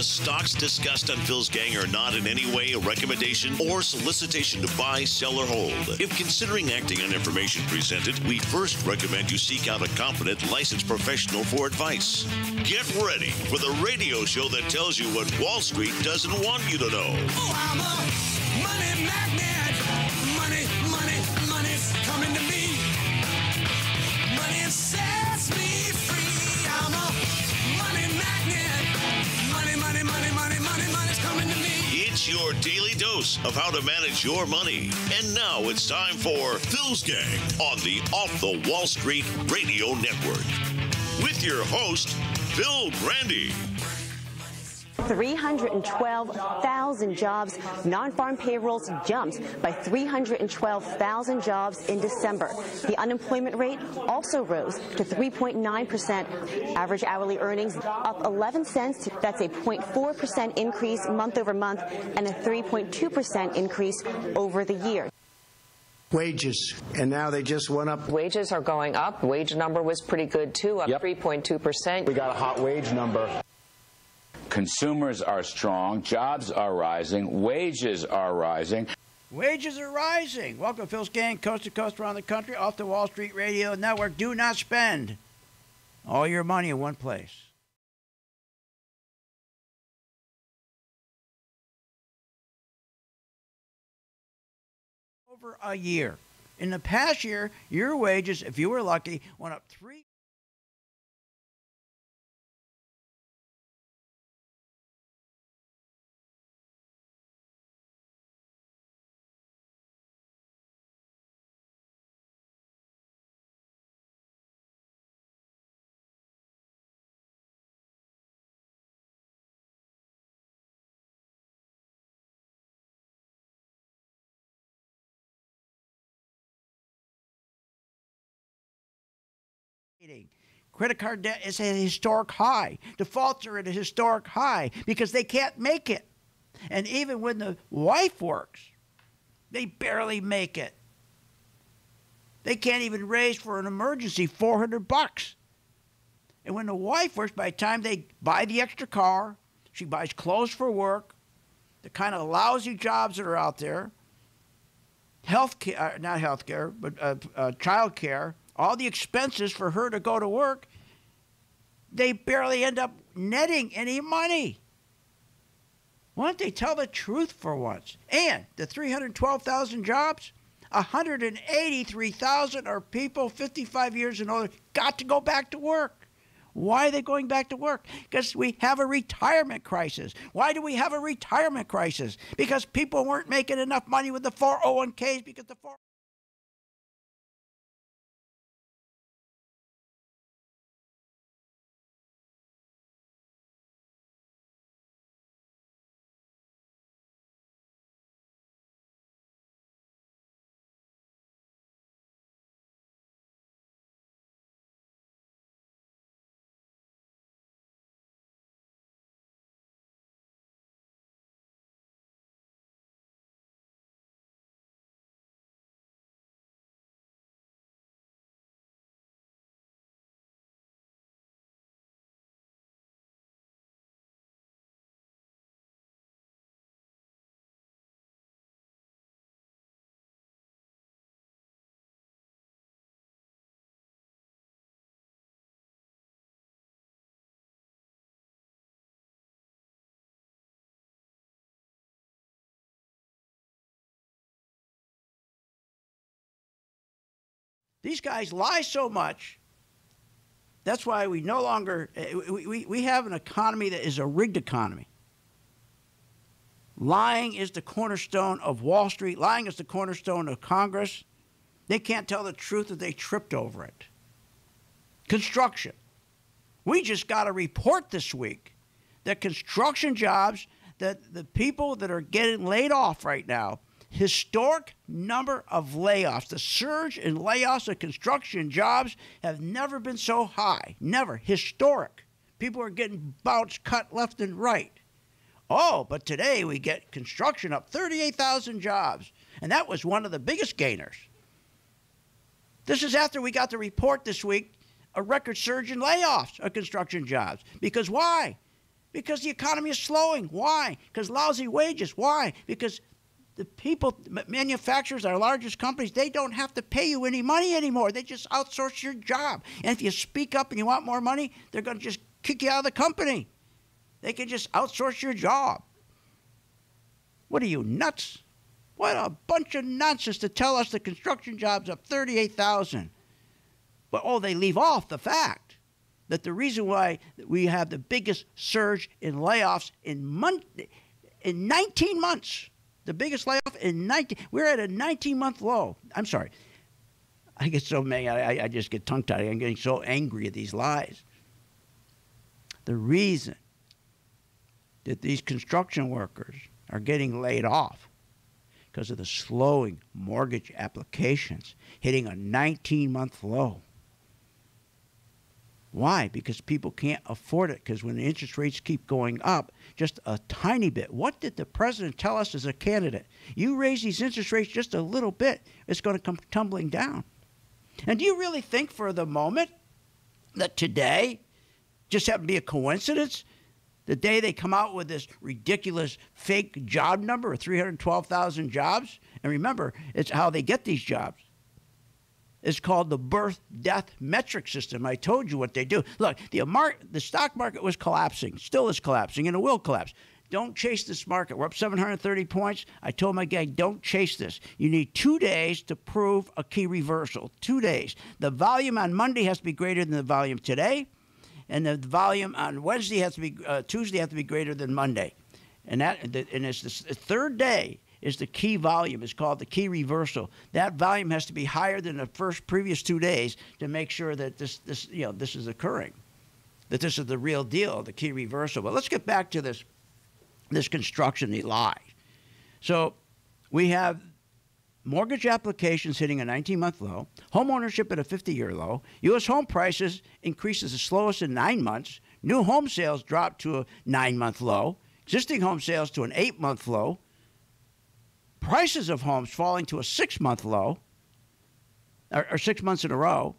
stocks discussed on Phil's Gang are not in any way a recommendation or solicitation to buy, sell, or hold. If considering acting on information presented, we first recommend you seek out a competent, licensed professional for advice. Get ready for the radio show that tells you what Wall Street doesn't want you to know. Oh, I'm a money magnet. Money's coming to me. Money sets me free. I'm a money magnet. Money's coming to me. It's your daily dose of how to manage your money. And now it's time for Phil's Gang on the Off the Wall Street Radio Network. With your host, Phil Grande. 312,000 jobs. Non-farm payrolls jumped by 312,000 jobs in December. The unemployment rate also rose to 3.9%. Average hourly earnings up 11 cents. That's a 0.4% increase month over month and a 3.2% increase over the year. Wages, and now they just went up. Wages are going up. Wage number was pretty good, too, up 3.2%. We got a hot wage number. Consumers are strong, jobs are rising, wages are rising. Wages are rising. Welcome to Phil's Gang, coast to coast around the country, off the Wall Street Radio Network. Do not spend all your money in one place. Over a year. In the past year, your wages, if you were lucky, went up 3%. Credit card debt is at a historic high. Defaults are at a historic high because they can't make it. And even when the wife works, they barely make it. They can't even raise for an emergency $400. And when the wife works, by the time they buy the extra car, she buys clothes for work, the kind of lousy jobs that are out there, not health care, but child care, all the expenses for her to go to work, they barely end up netting any money. Why don't they tell the truth for once? And the 312,000 jobs, 183,000 are people 55 years and older, got to go back to work. Why are they going back to work? Because we have a retirement crisis. Why do we have a retirement crisis? Because people weren't making enough money with the 401ks because the 401ks. These guys lie so much. That's why we no longer, we have an economy that is a rigged economy. Lying is the cornerstone of Wall Street. Lying is the cornerstone of Congress. They can't tell the truth if they tripped over it. Construction. We just got a report this week that construction jobs, that the people that are getting laid off right now, historic number of layoffs. The surge in layoffs of construction jobs have never been so high. Never. Historic. People are getting bounced, cut left and right. Oh, but today we get construction up 38,000 jobs. And that was one of the biggest gainers. This is after we got the report this week, a record surge in layoffs of construction jobs. Because why? Because the economy is slowing. Why? Because lousy wages. Why? Because the people, manufacturers, our largest companies, they don't have to pay you any money anymore. They just outsource your job. And if you speak up and you want more money, they're going to just kick you out of the company. They can just outsource your job. What are you, nuts? What a bunch of nonsense to tell us the construction jobs up 38,000. But, they leave off the fact that the reason why we have the biggest surge in layoffs in 19 months, the biggest layoff in 19, we're at a 19-month low. I'm sorry. I get so mad, I just get tongue-tied. I'm getting so angry at these lies. The reason that these construction workers are getting laid off because of the slowing mortgage applications hitting a 19-month low. Why? Because people can't afford it, because when the interest rates keep going up just a tiny bit. What did the president tell us as a candidate? You raise these interest rates just a little bit, it's going to come tumbling down. And do you really think for the moment that today just happened to be a coincidence? The day they come out with this ridiculous fake job number of 312,000 jobs. And remember, it's how they get these jobs. It's called the birth-death metric system. I told you what they do. Look, the stock market was collapsing, still is collapsing, and it will collapse. Don't chase this market. We're up 730 points. I told my guy, don't chase this. You need 2 days to prove a key reversal. 2 days. The volume on Monday has to be greater than the volume today. And the volume on Wednesday has to be Tuesday has to be greater than Monday, and it's the third day is the key volume. It's called the key reversal. That volume has to be higher than the previous 2 days to make sure that this is occurring, that this is the real deal, the key reversal. But let's get back to this construction, the lie. So we have mortgage applications hitting a 19-month low, home ownership at a 50-year low, U.S. home prices increases the slowest in 9 months, new home sales dropped to a 9-month low, existing home sales to an 8-month low, prices of homes falling to a 6-month low, or 6 months in a row.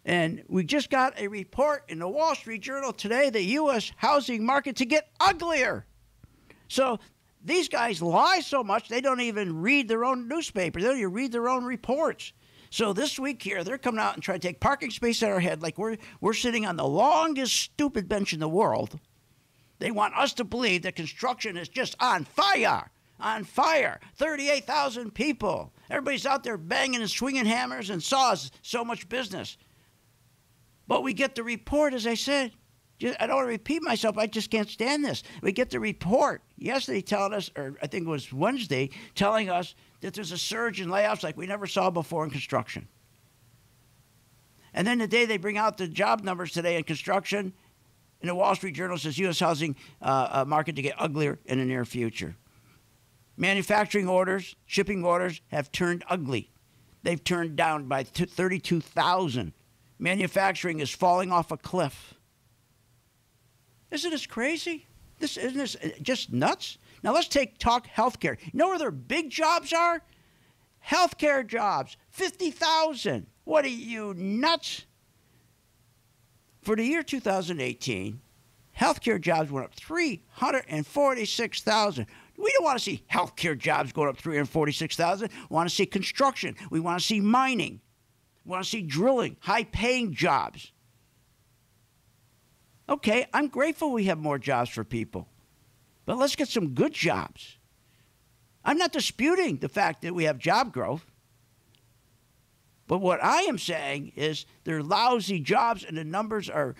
And we just got a report in the Wall Street Journal today, the U.S. housing market to get uglier. So these guys lie so much, they don't even read their own newspaper. They don't even read their own reports. So this week here, they're coming out and trying to take parking space at our head like we're sitting on the longest stupid bench in the world. They want us to believe that construction is just on fire. On fire. 38,000 people. Everybody's out there banging and swinging hammers and saws. So much business. But we get the report, as I said. I don't want to repeat myself. I just can't stand this. We get the report yesterday telling us, or I think it was Wednesday, telling us that there's a surge in layoffs like we never saw before in construction. And then the day they bring out the job numbers today in construction, and the Wall Street Journal says U.S. housing market to get uglier in the near future. Manufacturing orders, shipping orders have turned ugly. They've turned down by 32,000. Manufacturing is falling off a cliff. Isn't this crazy? Isn't this just nuts? Now let's talk healthcare. You know where their big jobs are? Healthcare jobs, 50,000. What are you, nuts? For the year 2018, healthcare jobs went up 346,000. We don't want to see healthcare jobs going up 346,000. We want to see construction. We want to see mining. We want to see drilling, high-paying jobs. Okay, I'm grateful we have more jobs for people. But let's get some good jobs. I'm not disputing the fact that we have job growth. But what I am saying is they're lousy jobs, and the numbers are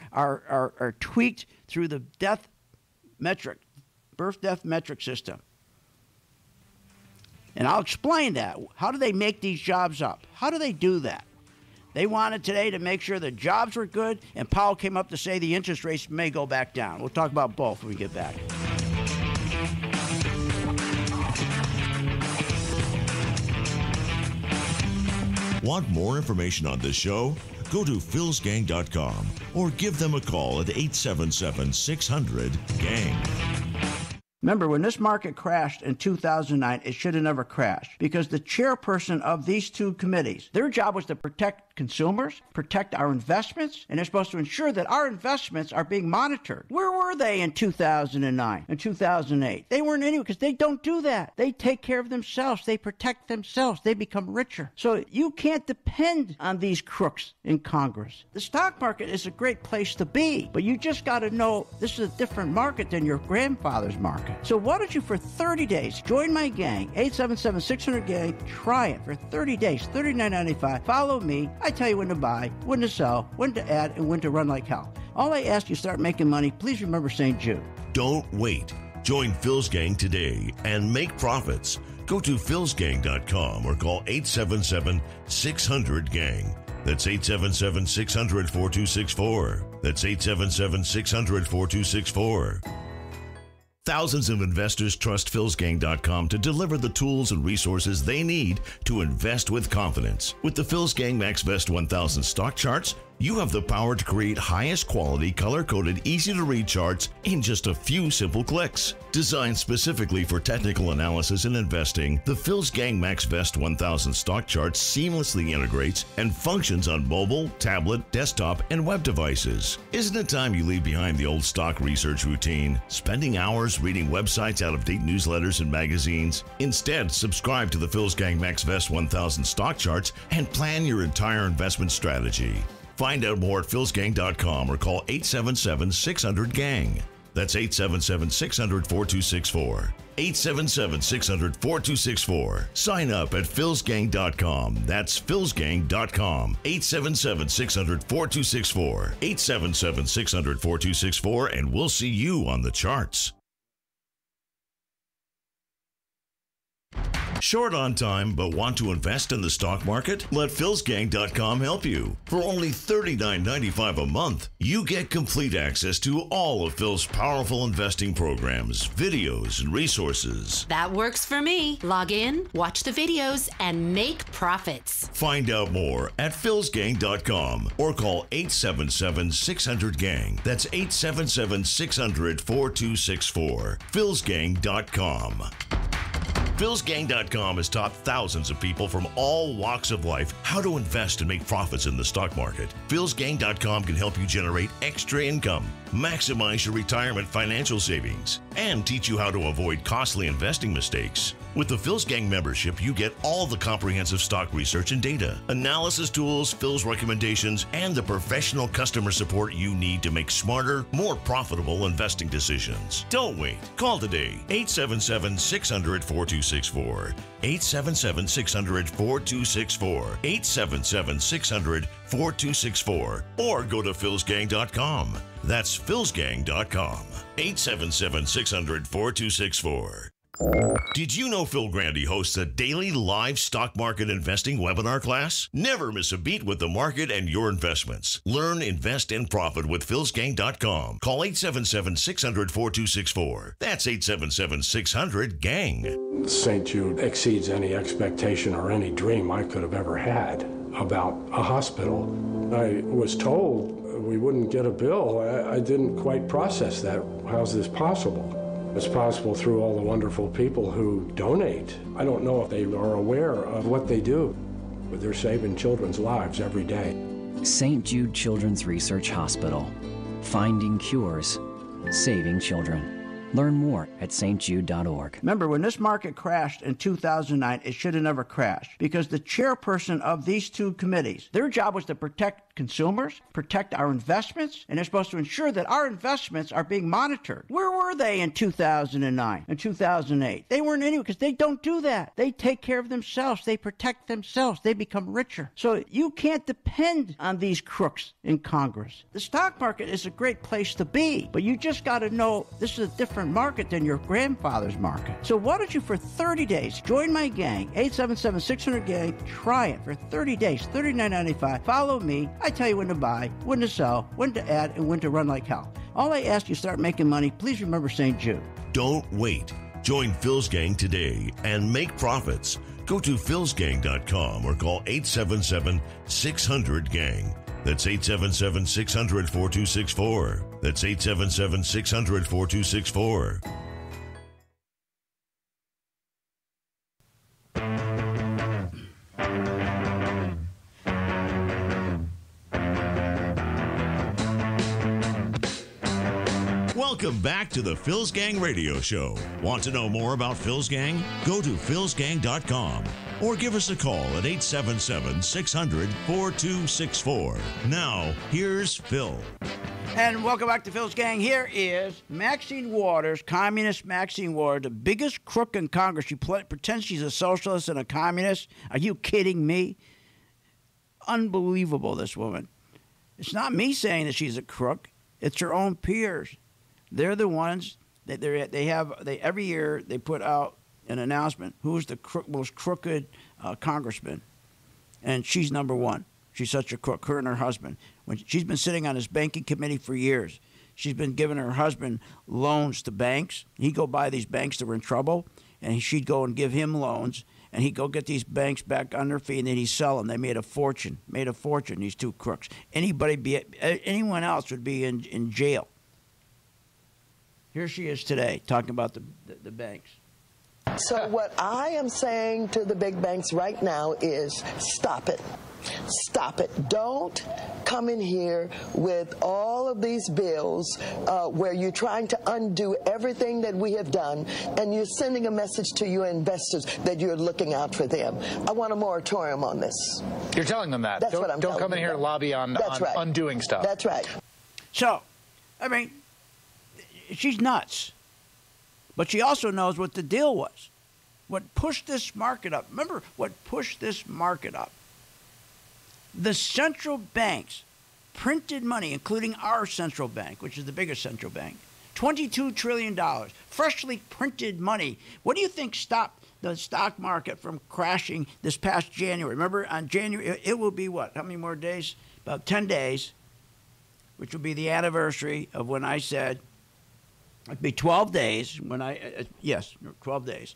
tweaked through the birth-death metric system. And I'll explain that. How do they make these jobs up? How do they do that? They wanted today to make sure the jobs were good, and Powell came up to say the interest rates may go back down. We'll talk about both when we get back. Want more information on this show? Go to philsgang.com or give them a call at 877-600-GANG. Remember, when this market crashed in 2009, it should have never crashed because the chairperson of these two committees, their job was to protect consumers, protect our investments, and they're supposed to ensure that our investments are being monitored. Where were they in 2009 and 2008? They weren't anywhere because they don't do that. They take care of themselves. They protect themselves. They become richer. So you can't depend on these crooks in Congress. The stock market is a great place to be, but you just got to know this is a different market than your grandfather's market. So why don't you, for 30 days, join my gang, 877-600-GANG, try it for 30 days, $39.95. Follow me. I tell you when to buy, when to sell, when to add, and when to run like hell. All I ask you start making money, please remember St. Jude. Don't wait. Join Phil's Gang today and make profits. Go to philsgang.com or call 877-600-GANG. That's 877-600-4264. That's 877-600-4264. Thousands of investors trust philsgang.com to deliver the tools and resources they need to invest with confidence. With the Phil's Gang MaxVest 1000 stock charts, you have the power to create highest quality, color-coded, easy-to-read charts in just a few simple clicks. Designed specifically for technical analysis and investing, the Phil's Gang MaxVest 1000 stock chart seamlessly integrates and functions on mobile, tablet, desktop, and web devices. Isn't it time you leave behind the old stock research routine, spending hours reading websites, out-of-date newsletters, and magazines? Instead, subscribe to the Phil's Gang MaxVest 1000 stock charts and plan your entire investment strategy. Find out more at philsgang.com or call 877-600-GANG. That's 877-600-4264. 877-600-4264. Sign up at philsgang.com. That's philsgang.com. 877-600-4264. 877-600-4264, and we'll see you on the charts. Short on time but want to invest in the stock market? Let philsgang.com help you. For only $39.95 a month, you get complete access to all of Phil's powerful investing programs, videos, and resources. That works for me. Log in, watch the videos, and make profits. Find out more at philsgang.com or call 877-600-GANG. That's 877-600-4264. philsgang.com. philsgang.com has taught thousands of people from all walks of life how to invest and make profits in the stock market. philsgang.com can help you generate extra income, maximize your retirement financial savings, and teach you how to avoid costly investing mistakes. With the Phil's Gang membership, you get all the comprehensive stock research and data, analysis tools, Phil's recommendations, and the professional customer support you need to make smarter, more profitable investing decisions. Don't wait. Call today, 877-600-4264. 877-600-4264. 877-600-4264. Or go to philsgang.com. That's philsgang.com. 877-600-4264. Did you know Phil Grandy hosts a daily live stock market investing webinar class? Never miss a beat with the market and your investments. Learn, invest, and profit with philsgang.com. Call 877-600-4264. That's 877-600-GANG. St. Jude exceeds any expectation or any dream I could have ever had about a hospital. I was told we wouldn't get a bill. I didn't quite process that. How's this possible? It's possible through all the wonderful people who donate. I don't know if they are aware of what they do, but they're saving children's lives every day. St. Jude Children's Research Hospital. Finding cures. Saving children. Learn more at stjude.org. Remember, when this market crashed in 2009, it should have never crashed because the chairperson of these two committees, their job was to protect consumers, protect our investments, and they're supposed to ensure that our investments are being monitored. Where were they in 2009 and 2008? They weren't anywhere because they don't do that. They take care of themselves. They protect themselves. They become richer. So you can't depend on these crooks in Congress. The stock market is a great place to be, but you just got to know this is a different market than your grandfather's market. So why don't you, for 30 days, join my gang, 877-600-GANG, try it for 30 days, $39.95. Follow me. I tell you when to buy, when to sell, when to add, and when to run like hell. All I ask you start making money, please remember St. Jude. Don't wait. Join Phil's Gang today and make profits. Go to philsgang.com or call 877-600-GANG. That's 877-600-4264. That's 877-600-4264. Welcome back to the Phil's Gang Radio Show. Want to know more about Phil's Gang? Go to philsgang.com or give us a call at 877-600-4264. Now, here's Phil. And welcome back to Phil's Gang. Here is Maxine Waters, communist Maxine Waters, the biggest crook in Congress. She pretends she's a socialist and a communist. Are you kidding me? Unbelievable, this woman. It's not me saying that she's a crook. It's her own peers. They're the ones that they every year they put out an announcement. Who's the most crooked congressman? And she's number one. She's such a crook, her and her husband. She's been sitting on this banking committee for years. She's been giving her husband loans to banks. He'd go buy these banks that were in trouble, and she'd go and give him loans, and he'd go get these banks back on their feet, and then he'd sell them. They made a fortune, these two crooks. Anyone else would be in jail. Here she is today talking about the banks. So what I am saying to the big banks right now is stop it. Stop it. Don't come in here with all of these bills where you're trying to undo everything that we have done, and you're sending a message to your investors that you're looking out for them. I want a moratorium on this. You're telling them that. That's what I'm telling them. Don't come in here and lobby on undoing stuff. That's right. So, I mean, she's nuts. But she also knows what the deal was. What pushed this market up. Remember what pushed this market up? The central banks printed money, including our central bank, which is the biggest central bank. $22 trillion. Freshly printed money. What do you think stopped the stock market from crashing this past January? Remember, on January, it will be what? How many more days? About 10 days, which will be the anniversary of when I said, it'd be 12 days when yes, 12 days.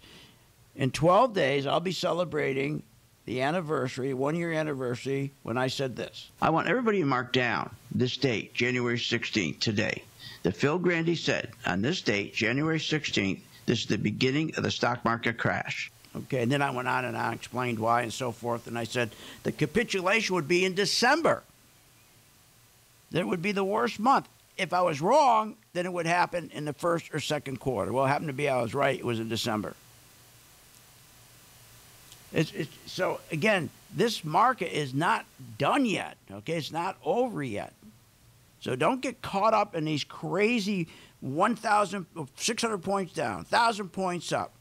In 12 days, I'll be celebrating the anniversary, 1-year anniversary, when I said this. I want everybody to mark down this date, January 16th, today. That Phil Grandy said, on this date, January 16th, this is the beginning of the stock market crash. Okay, and then I went on and I explained why and so forth, and I said the capitulation would be in December. That would be the worst month. If I was wrong, then it would happen in the first or second quarter. Well, it happened to be I was right. It was in December. So, again, this market is not done yet. Okay, it's not over yet. So don't get caught up in these crazy 1,600 points down, 1,000 points up,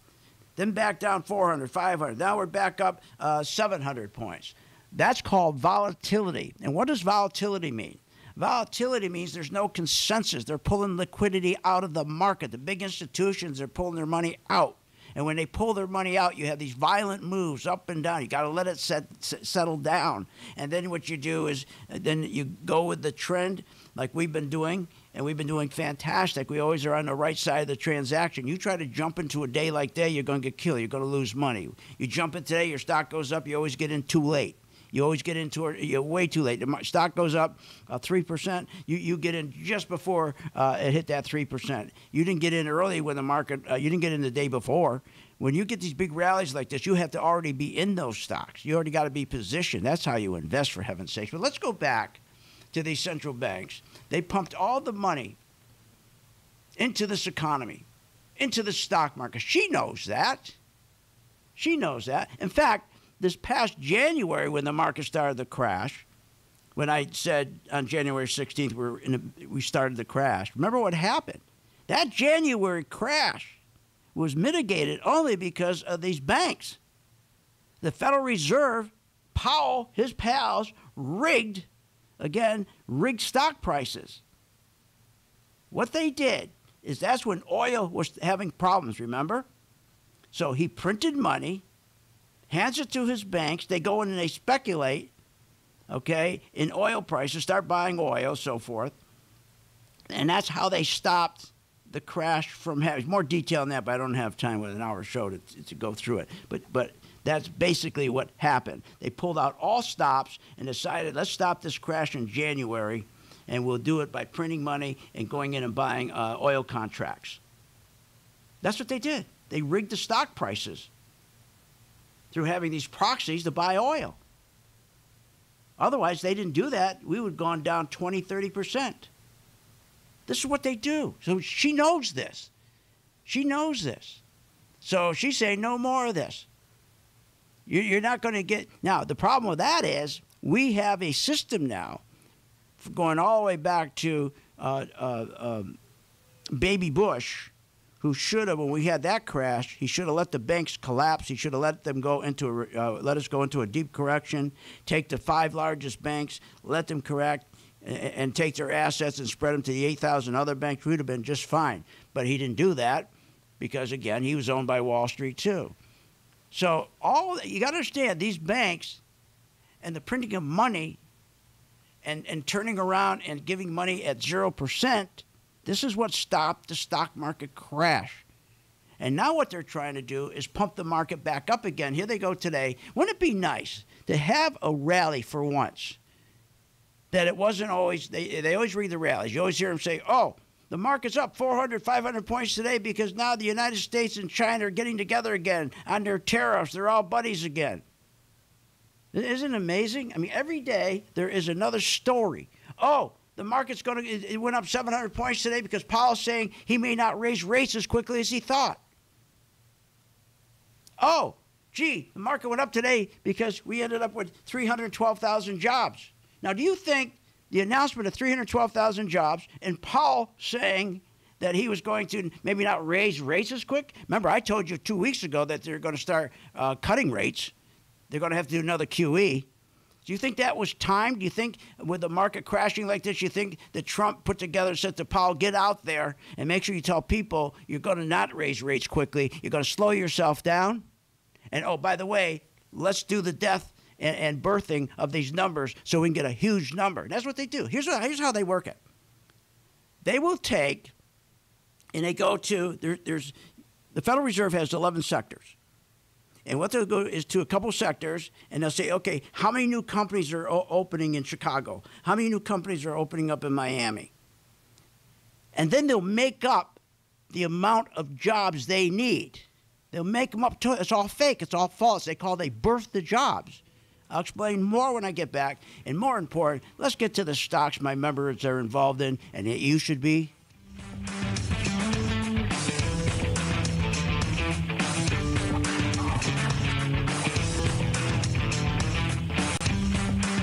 then back down 400, 500. Now we're back up 700 points. That's called volatility. And what does volatility mean? Volatility means there's no consensus. They're pulling liquidity out of the market. The big institutions are pulling their money out. And when they pull their money out, you have these violent moves up and down. You got to let it settle down. And then what you do is then you go with the trend like we've been doing, and we've been doing fantastic. We always are on the right side of the transaction. You try to jump into a day like that, you're going to get killed. You're going to lose money. You jump in today, your stock goes up, you always get in too late. You always get into it, you're way too late. The stock goes up 3%. You get in just before it hit that 3%. You didn't get in early when the market, you didn't get in the day before. When you get these big rallies like this, you have to already be in those stocks. You already got to be positioned. That's how you invest, for heaven's sakes. But let's go back to these central banks. They pumped all the money into this economy, into the stock market. She knows that. She knows that. In fact, this past January, when the market started to crash, when I said on January 16th we started the crash, remember what happened? That January crash was mitigated only because of these banks. The Federal Reserve, Powell, his pals, rigged stock prices. What they did is that's when oil was having problems, remember? So he printed money, hands it to his banks. They go in and they speculate, okay, in oil prices, start buying oil, so forth. And that's how they stopped the crash from having more detail on that, but I don't have time with an hour show to go through it. But that's basically what happened. They pulled out all stops and decided, let's stop this crash in January, and we'll do it by printing money and going in and buying oil contracts. That's what they did. They rigged the stock prices through having these proxies to buy oil. Otherwise, they didn't do that. We would have gone down 20, 30%. This is what they do. So she knows this. She knows this. So she's saying no more of this. You're not going to get... Now, the problem with that is we have a system now going all the way back to Baby Bush, who should have, when we had that crash, he should have let the banks collapse. He should have let them go into let us go into a deep correction, take the 5 largest banks, let them correct, and take their assets and spread them to the 8,000 other banks. We would have been just fine. But he didn't do that because, again, he was owned by Wall Street too. So you got to understand, these banks and the printing of money and turning around and giving money at 0%, this is what stopped the stock market crash. And now what they're trying to do is pump the market back up again. Here they go today. Wouldn't it be nice to have a rally for once? That it wasn't always, they always read the rallies. You always hear them say, oh, the market's up 400, 500 points today because now the United States and China are getting together again on their tariffs. They're all buddies again. Isn't it amazing? I mean, every day there is another story. Oh, the market's it went up 700 points today because Powell's saying he may not raise rates as quickly as he thought. Oh, gee, the market went up today because we ended up with 312,000 jobs. Now, do you think the announcement of 312,000 jobs and Powell saying that he was going to maybe not raise rates as quick? Remember, I told you 2 weeks ago that they're going to start cutting rates. They're going to have to do another QE. Do you think that was timed? Do you think with the market crashing like this, you think that Trump put together and said to Powell, get out there and make sure you tell people you're going to not raise rates quickly. You're going to slow yourself down. And, oh, by the way, let's do the death and birthing of these numbers so we can get a huge number. And that's what they do. Here's how they work it. They will take and they go to, there's the Federal Reserve has 11 sectors. And what they'll go is to a couple sectors, and they'll say, okay, how many new companies are opening in Chicago? How many new companies are opening up in Miami? And then they'll make up the amount of jobs they need. They'll make them up to it. It's all fake. It's all false. They birth the jobs. I'll explain more when I get back. And more important, let's get to the stocks my members are involved in and that you should be.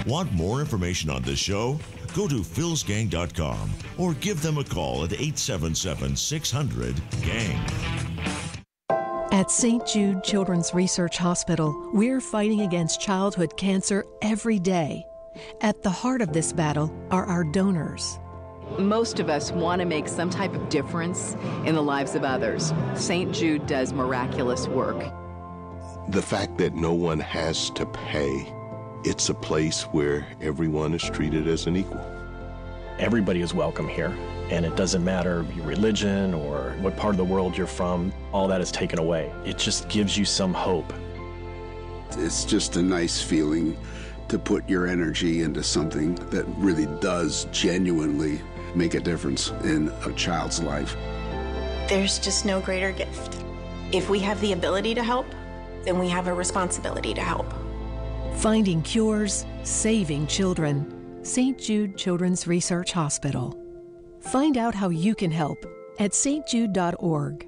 Want more information on this show? Go to philsgang.com or give them a call at 877-600-GANG. At St. Jude Children's Research Hospital, we're fighting against childhood cancer every day. At the heart of this battle are our donors. Most of us want to make some type of difference in the lives of others. St. Jude does miraculous work. The fact that no one has to pay, it's a place where everyone is treated as an equal. Everybody is welcome here, and it doesn't matter your religion or what part of the world you're from. All that is taken away. It just gives you some hope. It's just a nice feeling to put your energy into something that really does genuinely make a difference in a child's life. There's just no greater gift. If we have the ability to help, then we have a responsibility to help. Finding cures, saving children. St. Jude Children's Research Hospital. Find out how you can help at stjude.org.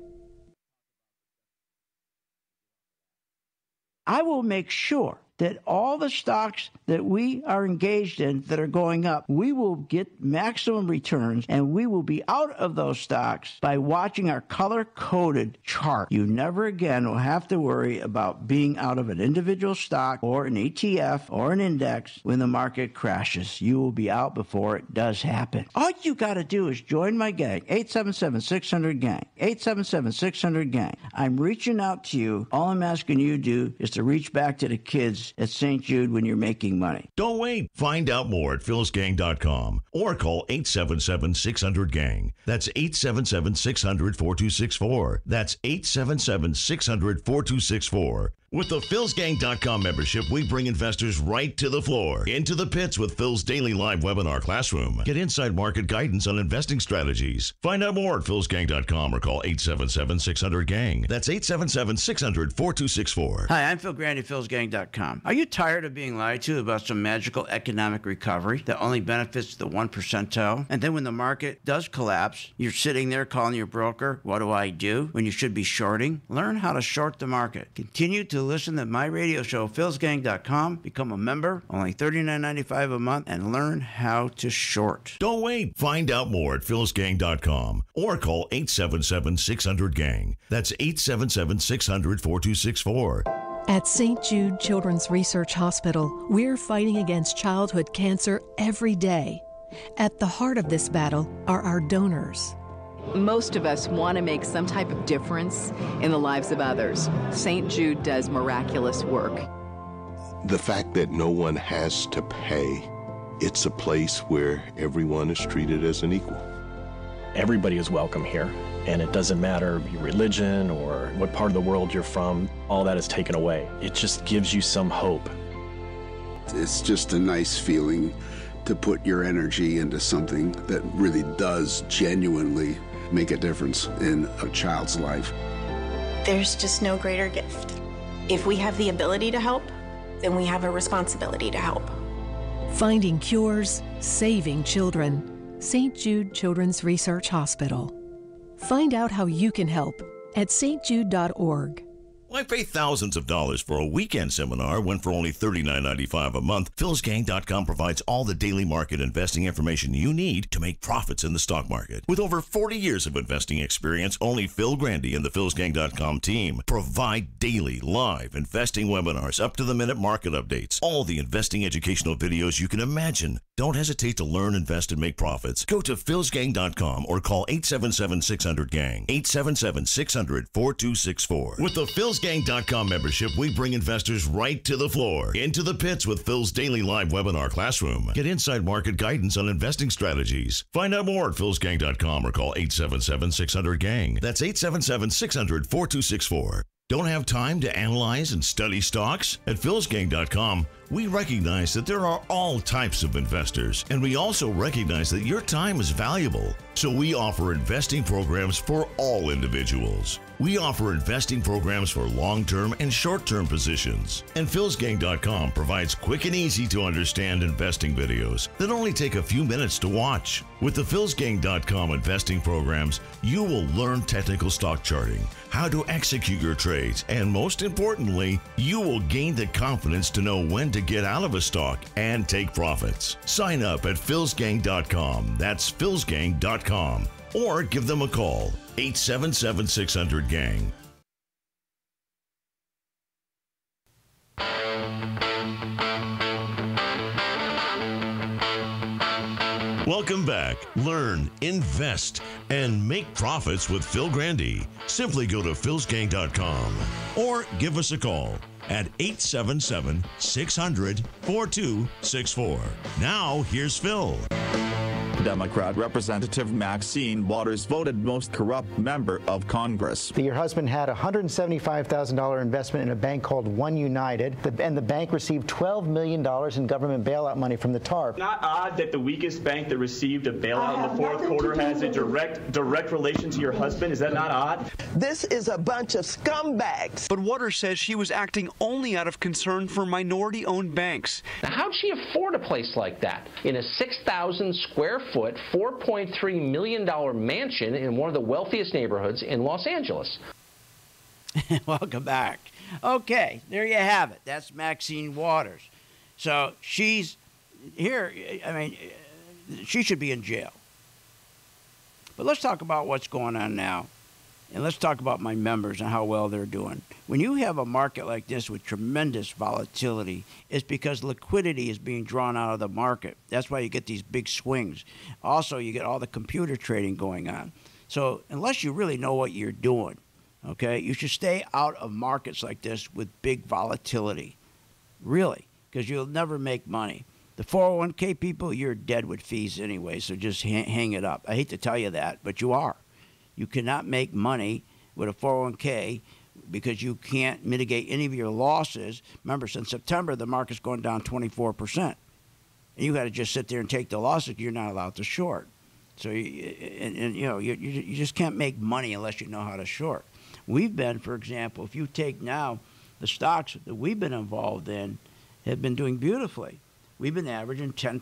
I will make sure that all the stocks that we are engaged in that are going up, we will get maximum returns, and we will be out of those stocks by watching our color-coded chart. You never again will have to worry about being out of an individual stock or an ETF or an index when the market crashes. You will be out before it does happen. All you got to do is join my gang, 877-600-GANG, 877-600-GANG. I'm reaching out to you. All I'm asking you to do is to reach back to the kids at St. Jude when you're making money. Don't wait. Find out more at philsgang.com or call 877-600-GANG. That's 877-600-4264. That's 877-600-4264. With the PhilsGang.com membership, we bring investors right to the floor, into the pits with Phil's daily live webinar classroom. Get inside market guidance on investing strategies. Find out more at PhilsGang.com or call 877-600-GANG. That's 877-600-4264. Hi, I'm Phil Grandy, PhilsGang.com. Are you tired of being lied to about some magical economic recovery that only benefits the 1 percentile? And then when the market does collapse, you're sitting there calling your broker, what do I do? When you should be shorting? Learn how to short the market. Continue to listen to my radio show, philsgang.com. Become a member, only $39.95 a month, and learn how to short. Don't wait. Find out more at philsgang.com or call 877-600-GANG. That's 877-600-4264. At St. Jude Children's Research Hospital, we're fighting against childhood cancer every day. At the heart of this battle are our donors. Most of us want to make some type of difference in the lives of others. St. Jude does miraculous work. The fact that no one has to pay, it's a place where everyone is treated as an equal. Everybody is welcome here, and it doesn't matter your religion or what part of the world you're from, all that is taken away. It just gives you some hope. It's just a nice feeling to put your energy into something that really does genuinely make a difference in a child's life. There's just no greater gift. If we have the ability to help, then we have a responsibility to help. Finding cures, saving children. St. Jude Children's Research Hospital. Find out how you can help at stjude.org. Why pay thousands of dollars for a weekend seminar when for only $39.95 a month, PhilsGang.com provides all the daily market investing information you need to make profits in the stock market. With over 40 years of investing experience, only Phil Grandy and the PhilsGang.com team provide daily live investing webinars, up-to-the-minute market updates, all the investing educational videos you can imagine. Don't hesitate to learn, invest, and make profits. Go to PhilsGang.com or call 877-600-GANG, 877-600-4264. With the PhilsGang.com membership, we bring investors right to the floor, into the pits with Phil's daily live webinar classroom. Get inside market guidance on investing strategies. Find out more at PhilsGang.com or call 877-600-GANG. That's 877-600-4264. Don't have time to analyze and study stocks? At PhilsGang.com, we recognize that there are all types of investors, and we also recognize that your time is valuable. So we offer investing programs for all individuals. We offer investing programs for long-term and short-term positions. And PhilsGang.com provides quick and easy to understand investing videos that only take a few minutes to watch. With the PhilsGang.com investing programs, you will learn technical stock charting, how to execute your trades, and most importantly, you will gain the confidence to know when to get out of a stock and take profits. Sign up at PhilsGang.com. That's PhilsGang.com. Or give them a call, 877-600-GANG. Welcome back. Learn, invest, and make profits with Phil Grandy. Simply go to philsgang.com or give us a call at 877-600-4264. Now, here's Phil. Democrat Representative Maxine Waters voted most corrupt member of Congress. Your husband had a $175,000 investment in a bank called One United, and the bank received $12 million in government bailout money from the TARP. Not odd that the weakest bank that received a bailout in the fourth quarter has a direct relation to your husband. Is that not odd? This is a bunch of scumbags. But Waters says she was acting only out of concern for minority-owned banks. Now, how'd she afford a place like that in a 6,000 square foot, $4.3 million mansion in one of the wealthiest neighborhoods in Los Angeles? Welcome back. Okay, there you have it. That's Maxine Waters. So she's here. I mean, she should be in jail. But let's talk about what's going on now. And let's talk about my members and how well they're doing. When you have a market like this with tremendous volatility, it's because liquidity is being drawn out of the market. That's why you get these big swings. Also, you get all the computer trading going on. So unless you really know what you're doing, okay, you should stay out of markets like this with big volatility. Really, because you'll never make money. The 401k people, you're dead with fees anyway, so just hang it up. I hate to tell you that, but you are. You cannot make money with a 401k because you can't mitigate any of your losses. Remember, since September, the market's going down 24%. And you got to just sit there and take the losses. You're not allowed to short. So, you just can't make money unless you know how to short. We've been, for example, if you take now the stocks that we've been involved in have been doing beautifully. We've been averaging 10%,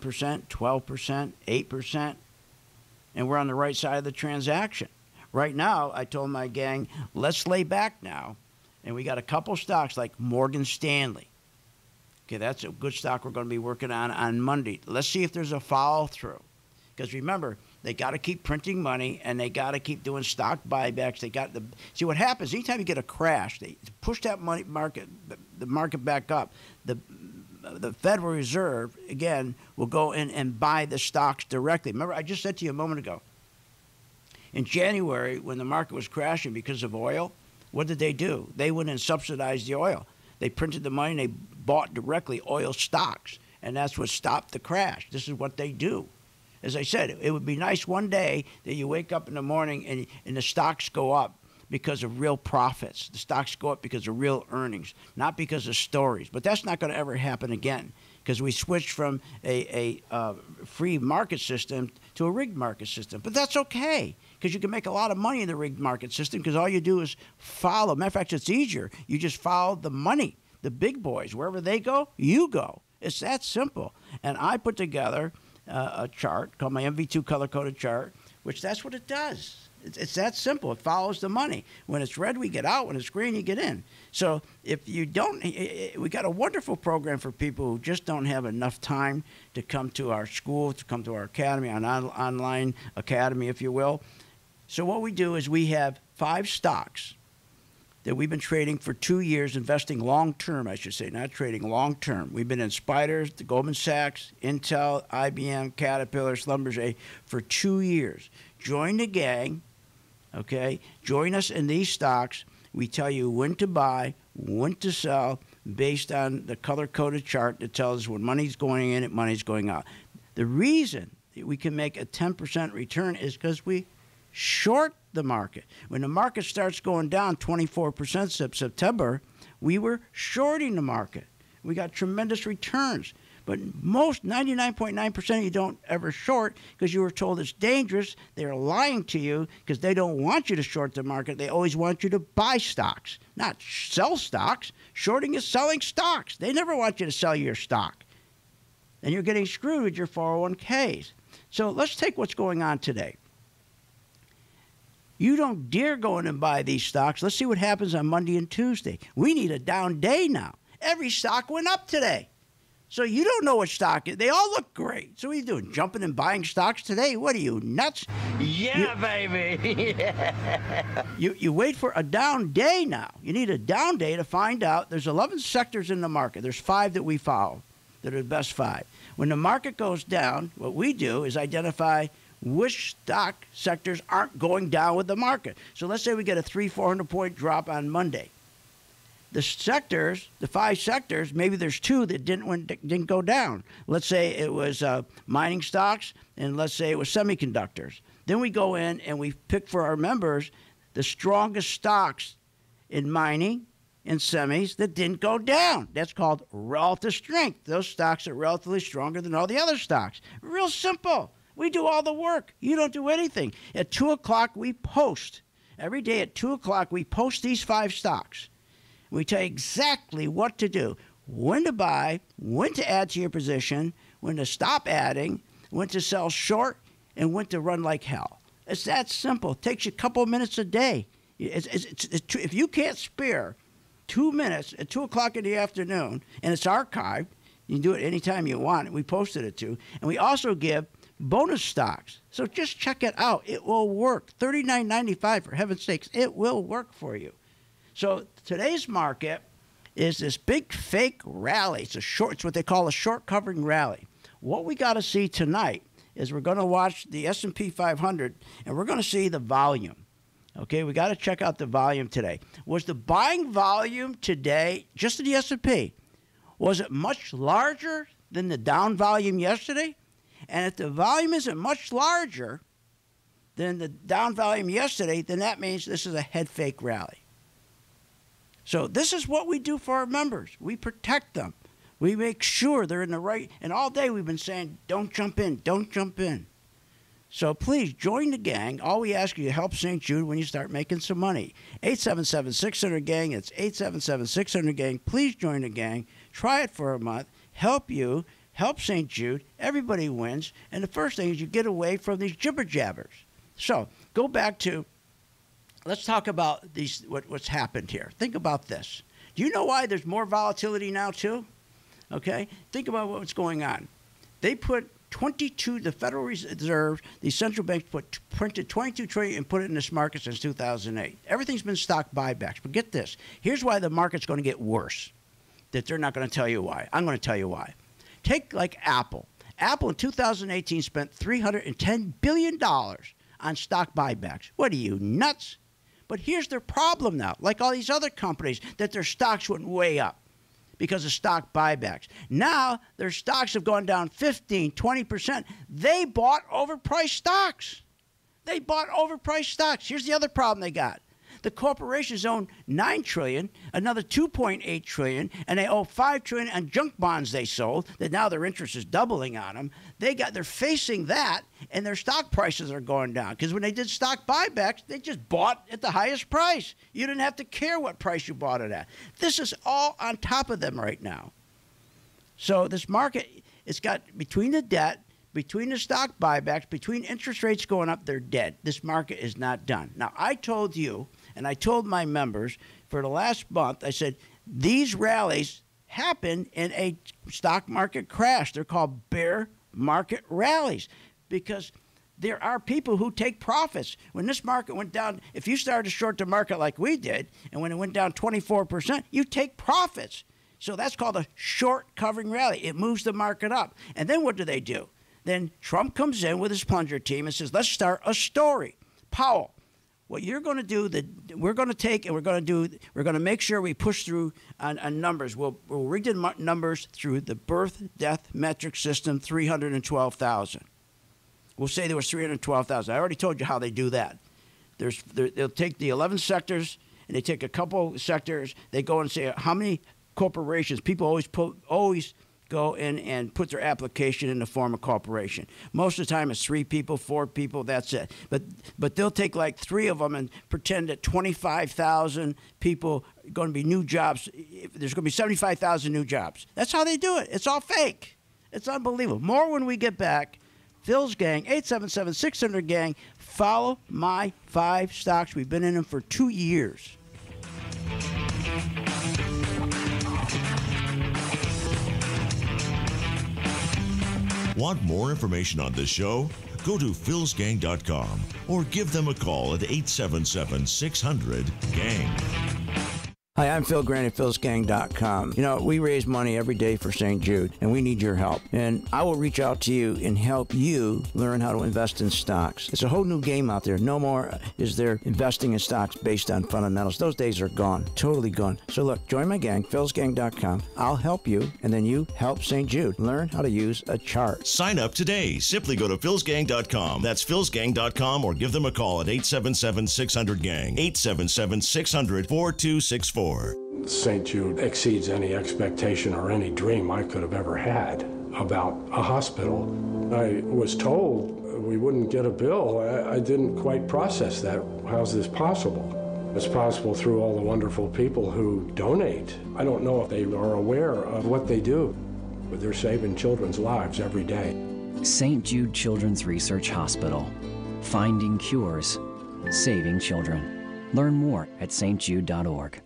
12%, 8%, and we're on the right side of the transaction. Right now, I told my gang, let's lay back now, and we got a couple stocks like Morgan Stanley. Okay, that's a good stock we're going to be working on Monday. Let's see if there's a follow-through. Because remember, they got to keep printing money, and they got to keep doing stock buybacks. See what happens anytime you get a crash, they push that the market back up. The Federal Reserve again will go in and buy the stocks directly. Remember, I just said to you a moment ago. In January, when the market was crashing because of oil, what did they do? They went and subsidized the oil. They printed the money and they bought directly oil stocks, and that's what stopped the crash. This is what they do. As I said, it would be nice one day that you wake up in the morning and the stocks go up because of real profits. The stocks go up because of real earnings, not because of stories. But that's not going to ever happen again because we switched from a free market system to a rigged market system. But that's okay because you can make a lot of money in the rigged market system because all you do is follow. Matter of fact, it's easier. You just follow the money, the big boys. Wherever they go, you go. It's that simple. And I put together a chart called my MV2 color-coded chart, which that's what it does. It's that simple. It follows the money. When it's red, we get out. When it's green, you get in. So if you don't, we got a wonderful program for people who just don't have enough time to come to our school, to come to our academy, an online academy, if you will. So what we do is we have 5 stocks that we've been trading for 2 years, investing long-term, I should say, not trading long-term. We've been in Spiders, the Goldman Sachs, Intel, IBM, Caterpillar, Schlumberger for 2 years. Join the gang. Okay, join us in these stocks. We tell you when to buy, when to sell, based on the color-coded chart that tells us when money's going in and money's going out. The reason that we can make a 10% return is because we short the market. When the market starts going down 24% since September, we were shorting the market. We got tremendous returns. But most 99.9% of you don't ever short because you were told it's dangerous. They're lying to you because they don't want you to short the market. They always want you to buy stocks, not sell stocks. Shorting is selling stocks. They never want you to sell your stock. And you're getting screwed with your 401ks. So let's take what's going on today. You don't dare go in and buy these stocks. Let's see what happens on Monday and Tuesday. We need a down day now. Every stock went up today. So you don't know what stock is. They all look great. So what are you doing, jumping and buying stocks today? What are you, nuts? Yeah, baby. You wait for a down day now. You need a down day to find out. There's 11 sectors in the market. There's 5 that we follow that are the best 5. When the market goes down, what we do is identify which stock sectors aren't going down with the market. So let's say we get a 300-400 point drop on Monday. The sectors, the 5 sectors, maybe there's 2 that didn't go down. Let's say it was mining stocks, and let's say it was semiconductors. Then we go in and we pick for our members the strongest stocks in mining and semis that didn't go down. That's called relative strength. Those stocks are relatively stronger than all the other stocks. Real simple. We do all the work. You don't do anything. At 2 o'clock, we post. Every day at 2 o'clock, we post these 5 stocks. We tell you exactly what to do, when to buy, when to add to your position, when to stop adding, when to sell short, and when to run like hell. It's that simple. It takes you a couple of minutes a day. If you can't spare 2 minutes at 2 o'clock in the afternoon, and it's archived, you can do it anytime you want. We posted it to. And we also give bonus stocks. So just check it out. It will work. $39.95, for heaven's sakes. It will work for you. So today's market is this big fake rally. It's what they call a short covering rally. What we got to see tonight is we're going to watch the S&P 500, and we're going to see the volume. Okay, we got to check out the volume today. Was the buying volume today, just in the S&P, was it much larger than the down volume yesterday? And if the volume isn't much larger than the down volume yesterday, then that means this is a head fake rally. So this is what we do for our members. We protect them. We make sure they're in the right. And all day we've been saying, don't jump in, don't jump in. So please join the gang. All we ask you to help St. Jude when you start making some money. 877-600-GANG. It's 877-600-GANG. Please join the gang. Try it for a month. Help you. Help St. Jude. Everybody wins. And the first thing is you get away from these jibber jabbers. So go back to, let's talk about these. What's happened here. Think about this. Do you know why there's more volatility now too? Okay? Think about what's going on. They put 22, the Federal Reserve, the central banks printed 22 trillion and put it in this market since 2008. Everything's been stock buybacks. But get this. Here's why the market's going to get worse. That they're not going to tell you why. I'm going to tell you why. Take like Apple. Apple in 2018 spent $310 billion on stock buybacks. What are you, nuts? But here's their problem now. Like all these other companies, that their stocks went way up because of stock buybacks. Now their stocks have gone down 15, 20%. They bought overpriced stocks. They bought overpriced stocks. Here's the other problem they got. The corporations own $9 trillion, another $2.8 trillion, and they owe $5 trillion on junk bonds they sold that now their interest is doubling on them. They're facing that, and their stock prices are going down. Because when they did stock buybacks, they just bought at the highest price. You didn't have to care what price you bought it at. This is all on top of them right now. So this market, it's got between the debt, between the stock buybacks, between interest rates going up, they're dead. This market is not done. Now, I told you, and I told my members for the last month, I said, these rallies happen in a stock market crash. They're called bear market rallies because there are people who take profits. When this market went down, if you started to short the market like we did, and when it went down 24%, you take profits. So that's called a short covering rally. It moves the market up. And then what do? Then Trump comes in with his plunger team and says, let's start a story. Powell, what you're going to do, we're going to take and we're going to make sure we push through on numbers. We'll rig the numbers through the birth death metric system, 312,000. We'll say there was 312,000. I already told you how they do that. They'll take the 11 sectors and they take a couple sectors. They go and say how many corporations. People always go in and put their application in the form of corporation. Most of the time it's 3 people, 4 people, that's it. But they'll take like 3 of them and pretend that 25,000 people are going to be new jobs. There's going to be 75,000 new jobs. That's how they do it. It's all fake. It's unbelievable. More when we get back. Phil's Gang, 877-600-GANG. Follow my 5 stocks. We've been in them for 2 years. Want more information on this show? Go to philsgang.com or give them a call at 877-600-GANG. Hi, I'm Phil Grant at philsgang.com. You know, we raise money every day for St. Jude, and we need your help. And I will reach out to you and help you learn how to invest in stocks. It's a whole new game out there. No more is there investing in stocks based on fundamentals. Those days are gone, totally gone. So look, join my gang, philsgang.com. I'll help you, and then you help St. Jude. Learn how to use a chart. Sign up today. Simply go to philsgang.com. That's philsgang.com, or give them a call at 877-600-GANG, 877-600-4264. St. Jude exceeds any expectation or any dream I could have ever had about a hospital. I was told we wouldn't get a bill. I didn't quite process that. How's this possible? It's possible through all the wonderful people who donate. I don't know if they are aware of what they do, but they're saving children's lives every day. St. Jude Children's Research Hospital. Finding cures. Saving children. Learn more at stjude.org.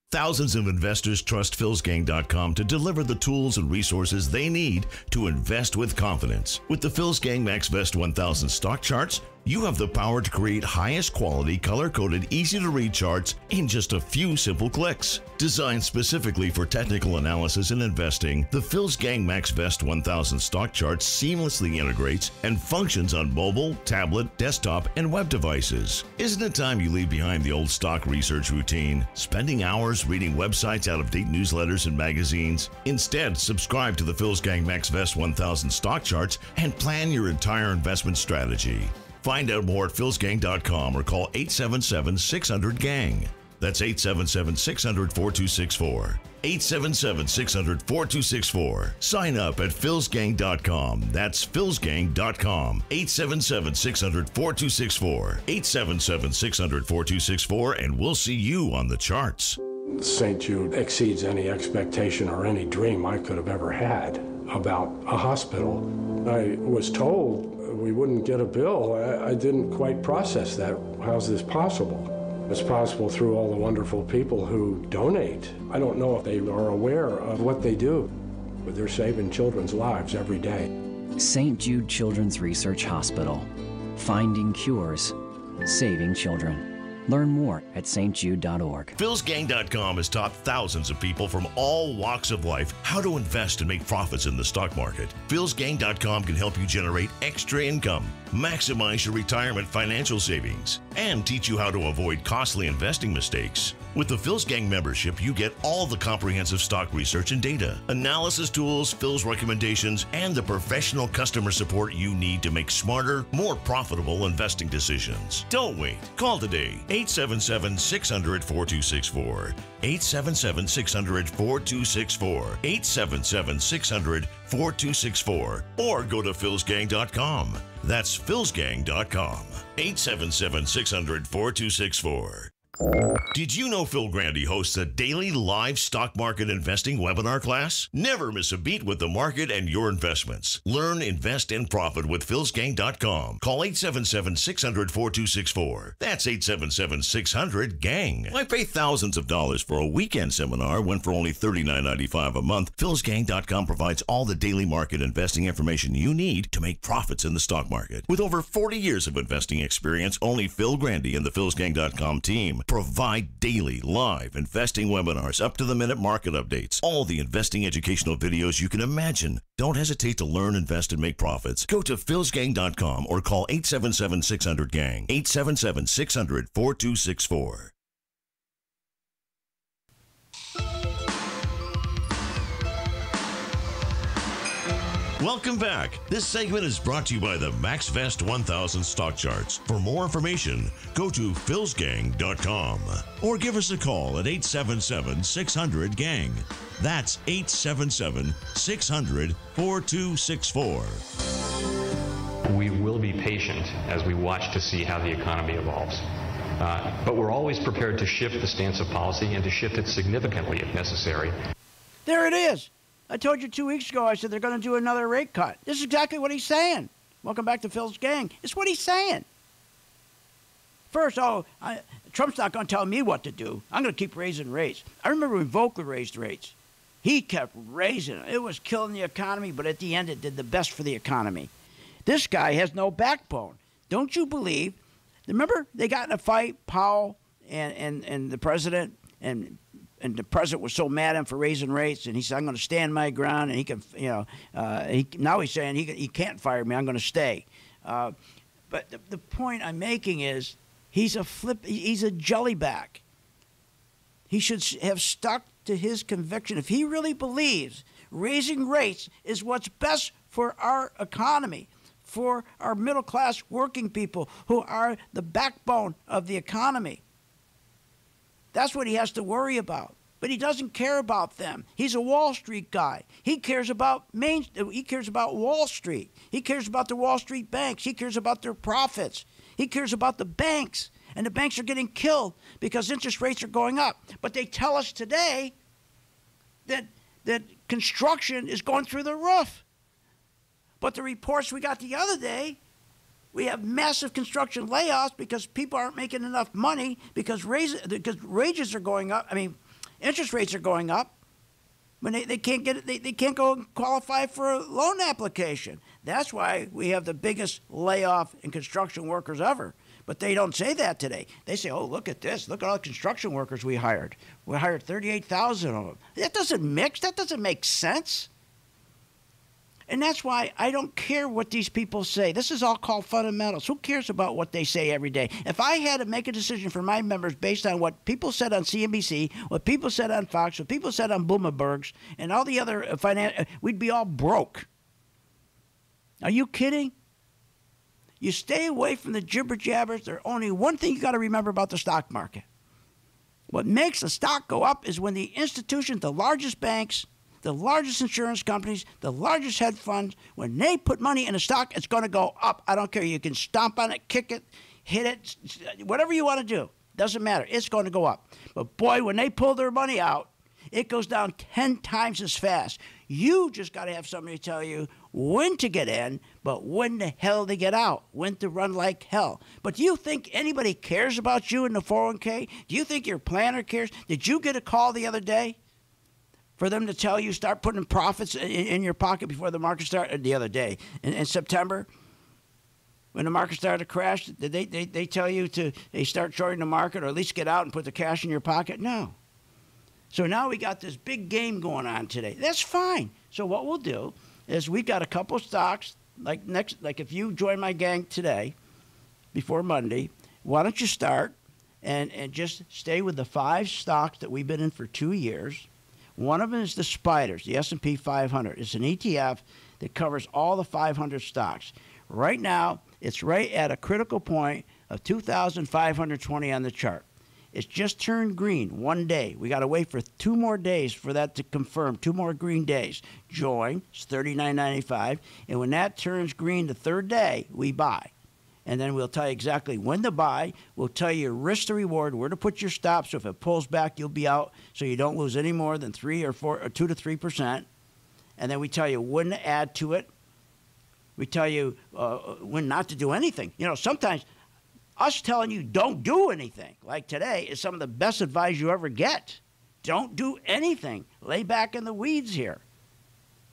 Thousands of investors trust philsgang.com to deliver the tools and resources they need to invest with confidence. With the Phil's Gang MaxVest 1000 stock charts, you have the power to create highest quality, color-coded, easy-to-read charts in just a few simple clicks. Designed specifically for technical analysis and investing, the Phil's Gang MaxVest 1000 stock chart seamlessly integrates and functions on mobile, tablet, desktop, and web devices. Isn't it time you leave behind the old stock research routine, spending hours reading websites, out-of-date newsletters, and magazines? Instead, subscribe to the Phil's Gang MaxVest 1000 stock charts and plan your entire investment strategy. Find out more at philsgang.com or call 877-600-GANG. That's 877-600-4264. 877-600-4264. Sign up at philsgang.com. That's philsgang.com. 877-600-4264. 877-600-4264, and we'll see you on the charts. St. Jude exceeds any expectation or any dream I could have ever had about a hospital. I was told we wouldn't get a bill. I didn't quite process that. How's this possible? It's possible through all the wonderful people who donate. I don't know if they are aware of what they do, but they're saving children's lives every day. St. Jude Children's Research Hospital. Finding cures, saving children. Learn more at stjude.org. philsgang.com has taught thousands of people from all walks of life how to invest and make profits in the stock market. philsgang.com can help you generate extra income, maximize your retirement financial savings, and teach you how to avoid costly investing mistakes. With the Phil's Gang membership, you get all the comprehensive stock research and data, analysis tools, Phil's recommendations, and the professional customer support you need to make smarter, more profitable investing decisions. Don't wait. Call today, 877-600-4264. 877-600-4264. 877-600-4264. Or go to philsgang.com. That's philsgang.com. 877-600-4264. Did you know Phil Grandy hosts a daily live stock market investing webinar class? Never miss a beat with the market and your investments. Learn, invest, and profit with philsgang.com. Call 877-600-4264. That's 877-600-GANG. Why pay thousands of dollars for a weekend seminar when for only $39.95 a month? philsgang.com provides all the daily market investing information you need to make profits in the stock market. With over 40 years of investing experience, only Phil Grandy and the philsgang.com team provide daily live investing webinars, up-to-the-minute market updates, all the investing educational videos you can imagine. Don't hesitate to learn, invest, and make profits. Go to philsgang.com or call 877-600-GANG, 877-600-4264. Welcome back. This segment is brought to you by the MaxVest 1000 stock charts. For more information, go to philsgang.com or give us a call at 877-600-GANG. That's 877-600-4264. We will be patient as we watch to see how the economy evolves. But we're always prepared to shift the stance of policy and to shift it significantly if necessary. There it is. I told you 2 weeks ago, I said they're going to do another rate cut. This is exactly what he's saying. Welcome back to Phil's Gang. It's what he's saying. First, Trump's not going to tell me what to do. I'm going to keep raising rates. I remember when Volcker raised rates. He kept raising it. It was killing the economy, but at the end, it did the best for the economy. This guy has no backbone. Don't you believe? Remember, they got in a fight, Powell and the president, and the president was so mad at him for raising rates, and he said, I'm going to stand my ground, and he can, now he's saying he can't fire me, I'm going to stay. But the point I'm making is he's a jellyback. He should have stuck to his conviction. If he really believes raising rates is what's best for our economy, for our middle-class working people who are the backbone of the economy, that's what he has to worry about. But he doesn't care about them. He's a Wall Street guy. He cares about Wall Street. He cares about the Wall Street banks. He cares about their profits. He cares about the banks. And the banks are getting killed because interest rates are going up. But they tell us today that construction is going through the roof. But the reports we got the other day, we have massive construction layoffs because people aren't making enough money because wages are going up. I mean, interest rates are going up. When they can't get it, they can't go and qualify for a loan application. That's why we have the biggest layoff in construction workers ever. But they don't say that today. They say, oh, look at this. Look at all the construction workers we hired. We hired 38,000 of them. That doesn't mix. That doesn't make sense. And that's why I don't care what these people say. This is all called fundamentals. Who cares about what they say every day? If I had to make a decision for my members based on what people said on CNBC, what people said on Fox, what people said on Bloomberg, and all the other we'd be all broke. Are you kidding? You stay away from the jibber jabbers. There's only one thing you got to remember about the stock market. What makes the stock go up is when the institutions, the largest banks, the largest insurance companies, the largest hedge funds, when they put money in a stock, it's going to go up. I don't care. You can stomp on it, kick it, hit it, whatever you want to do. Doesn't matter. It's going to go up. But boy, when they pull their money out, it goes down 10 times as fast. You just got to have somebody tell you when to get in, but when the hell to get out, when to run like hell. But do you think anybody cares about you in the 401k? Do you think your planner cares? Did you get a call the other day for them to tell you start putting profits in your pocket before the market started? The other day, in September, when the market started to crash, did they tell you to start shorting the market or at least get out and put the cash in your pocket? No. So now we got this big game going on today. That's fine. So what we'll do is we've got a couple stocks, like if you join my gang today, before Monday, why don't you start and just stay with the 5 stocks that we've been in for 2 years. One of them is the Spiders, the S&P 500. It's an ETF that covers all the 500 stocks. Right now, it's right at a critical point of 2,520 on the chart. It's just turned green 1 day. We got to wait for 2 more days for that to confirm. 2 more green days. Join. It's $39.95. And when that turns green the 3rd day, we buy. And then we'll tell you exactly when to buy. We'll tell you risk to reward, where to put your stop. So if it pulls back, you'll be out. So you don't lose any more than 2 to 3%. And then we tell you when to add to it. We tell you when not to do anything. You know, sometimes us telling you don't do anything, like today, is some of the best advice you ever get. Don't do anything. Lay back in the weeds here.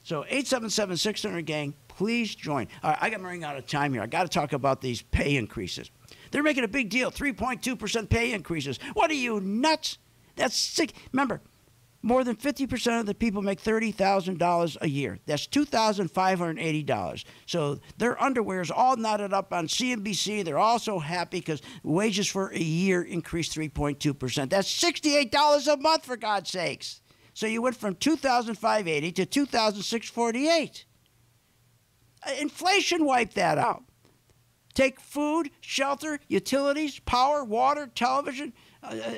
So 877-600 gang, please join. All right, I got running out of time here. I got to talk about these pay increases. They're making a big deal, 3.2% pay increases. What are you, nuts? That's sick. Remember, more than 50% of the people make $30,000 a year. That's $2,580. So their underwear is all knotted up on CNBC. They're also happy because wages for a year increased 3.2%. That's $68 a month, for God's sakes. So you went from $2,580 to $2,648. Inflation wiped that out. Take food, shelter, utilities, power, water, television,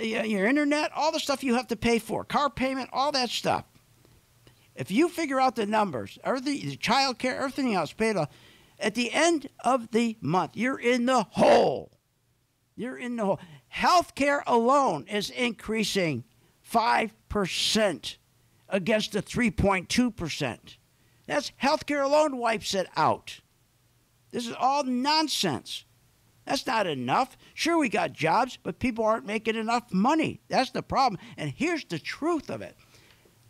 your internet, all the stuff you have to pay for, car payment, all that stuff. If you figure out the numbers, the child care, everything else paid off, at the end of the month, you're in the hole. You're in the hole. Health care alone is increasing 5% against the 3.2%. That's health care alone wipes it out. This is all nonsense. That's not enough. Sure, we got jobs, but people aren't making enough money. That's the problem. And here's the truth of it.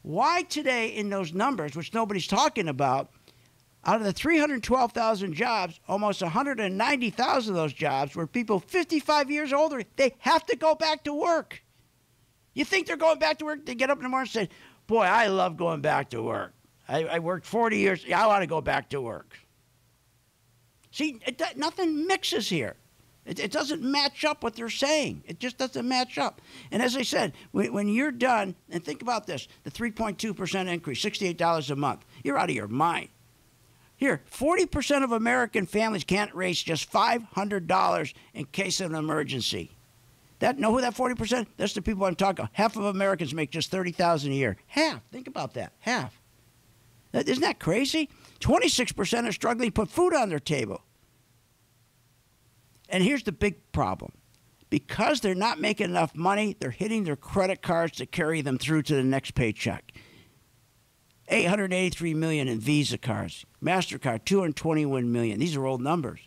Why today in those numbers, which nobody's talking about, out of the 312,000 jobs, almost 190,000 of those jobs were people 55 years older. They have to go back to work. You think they're going back to work? They get up in the morning and say, boy, I love going back to work. I worked 40 years. I want to go back to work. See, nothing mixes here. It doesn't match up what they're saying. It just doesn't match up. And as I said, when you're done, and think about this, the 3.2% increase, $68 a month, you're out of your mind. Here, 40% of American families can't raise just $500 in case of an emergency. Know who that 40%? That's the people I'm talking about. Half of Americans make just $30,000 a year. Half. Think about that. Half. Isn't that crazy? 26% are struggling to put food on their table. And here's the big problem. Because they're not making enough money, they're hitting their credit cards to carry them through to the next paycheck. 883 million in Visa cards. MasterCard, 221 million. These are old numbers.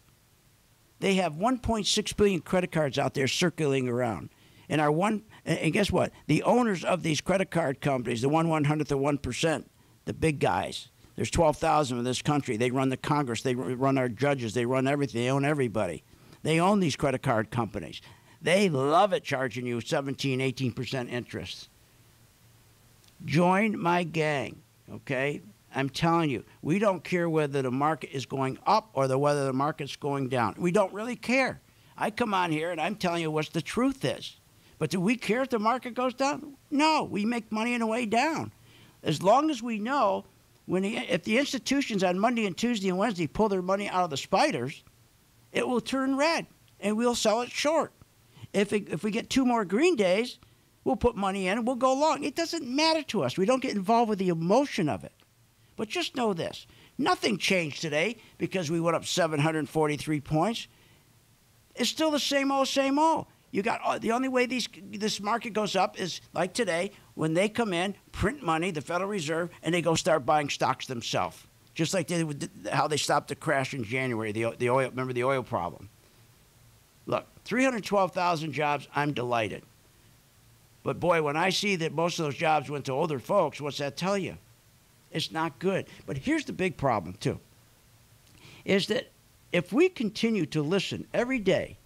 They have 1.6 billion credit cards out there circulating around. And guess what? The owners of these credit card companies, the 1/100th of 1%, the big guys, there's 12,000 in this country. They run the Congress. They run our judges. They run everything. They own everybody. They own these credit card companies. They love it charging you 17, 18% interest. Join my gang, okay? I'm telling you, we don't care whether the market is going up or whether the market's going down. We don't really care. I come on here and I'm telling you what the truth is. But do we care if the market goes down? No, we make money on the way down. As long as we know if the institutions on Monday and Tuesday and Wednesday pull their money out of the Spiders it will turn red, and we'll sell it short. If we get 2 more green days, we'll put money in and we'll go long. It doesn't matter to us. We don't get involved with the emotion of it. But just know this. Nothing changed today because we went up 743 points. It's still the same old, same old. You got the only way this market goes up is like today when they come in, print money, the Federal Reserve, and they go start buying stocks themselves. Just like how they stopped the crash in January, the oil. Remember the oil problem? Look, 312,000 jobs, I'm delighted. But boy, when I see that most of those jobs went to older folks, what's that tell you? It's not good. But here's the big problem, too, is that if we continue to listen every day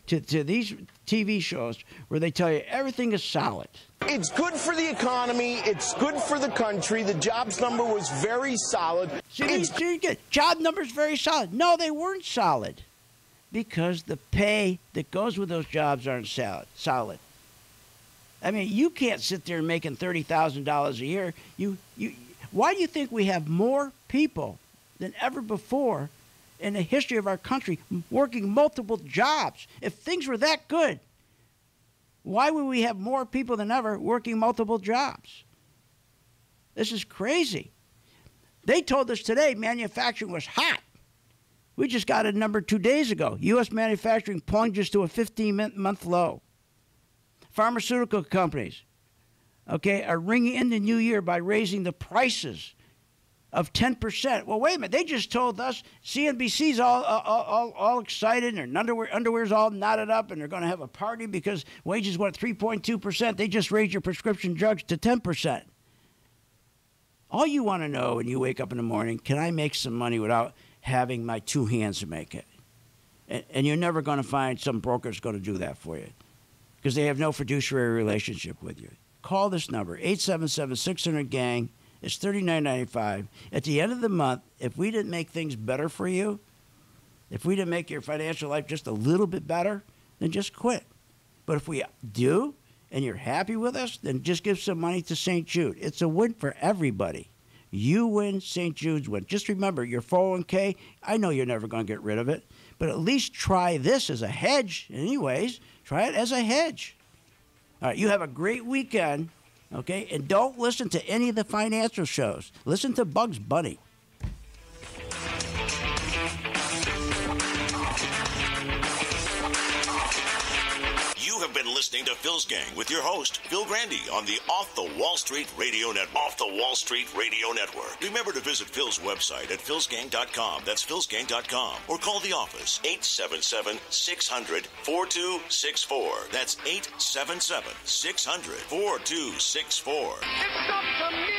to these TV shows where they tell you everything is solid. It's good for the economy. It's good for the country. The jobs number was very solid. Job numbers very solid. No, they weren't solid because the pay that goes with those jobs aren't solid. I mean, you can't sit there making $30,000 a year. Why do you think we have more people than ever before in the history of our country working multiple jobs? If things were that good, why would we have more people than ever working multiple jobs? This is crazy. They told us today manufacturing was hot. We just got a number 2 days ago. U.S. manufacturing plunges to a 15-month low. Pharmaceutical companies, are ringing in the new year by raising the prices of 10%. Well, wait a minute. They just told us CNBC's all excited and their underwear's all knotted up and they're going to have a party because wages went 3.2%. They just raised your prescription drugs to 10%. All you want to know when you wake up in the morning, can I make some money without having my 2 hands to make it? And you're never going to find some broker's going to do that for you because they have no fiduciary relationship with you. Call this number, 877-600-GANG. It's $39.95. At the end of the month, if we didn't make things better for you, if we didn't make your financial life just a little bit better, then just quit. But if we do, and you're happy with us, then just give some money to St. Jude. It's a win for everybody. You win, St. Jude's win. Just remember, your 401k, I know you're never going to get rid of it, but at least try this as a hedge. Anyways, try it as a hedge. All right, you have a great weekend, okay? And don't listen to any of the financial shows. Listen to Bugs Bunny. You have been listening to Phil's Gang with your host, Phil Grandy, on the Off the Wall Street Radio Network. Off the Wall Street Radio Network. Remember to visit Phil's website at philsgang.com. That's philsgang.com. Or call the office, 877-600-4264. That's 877-600-4264. It's up to me.